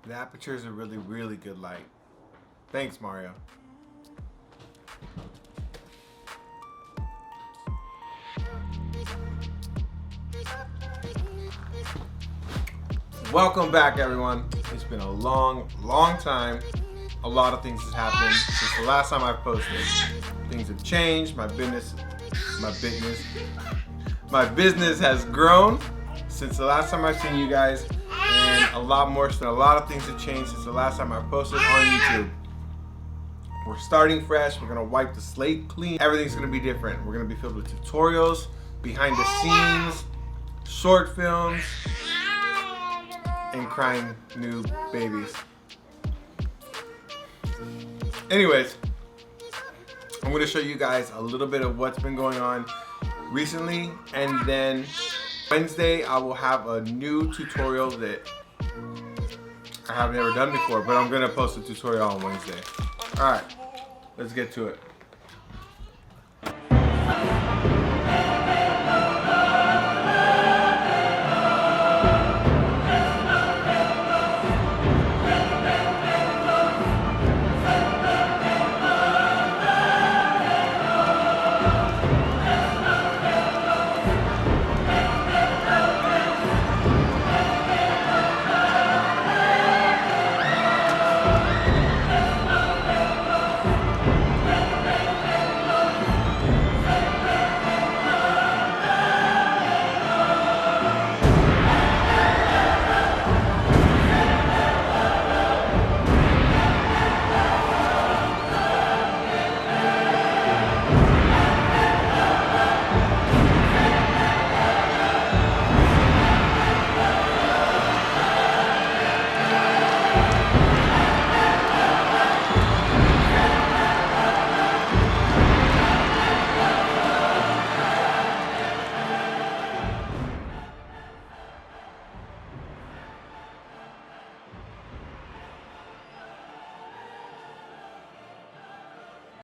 The Aputure is a really, really good light. Thanks, Mario. Welcome back, everyone. It's been a long, long time. A lot of things has happened since the last time I posted. Things have changed. My business has grown since the last time I've seen you guys, and a lot more. So a lot of things have changed since the last time I posted on YouTube. We're starting fresh. We're gonna wipe the slate clean. Everything's gonna be different. We're gonna be filled with tutorials, behind the scenes, short films, and crying new babies. Anyways, I'm gonna show you guys a little bit of what's been going on recently, and then Wednesday I will have a new tutorial that I have never done before, but I'm gonna post a tutorial on Wednesday. Alright, let's get to it.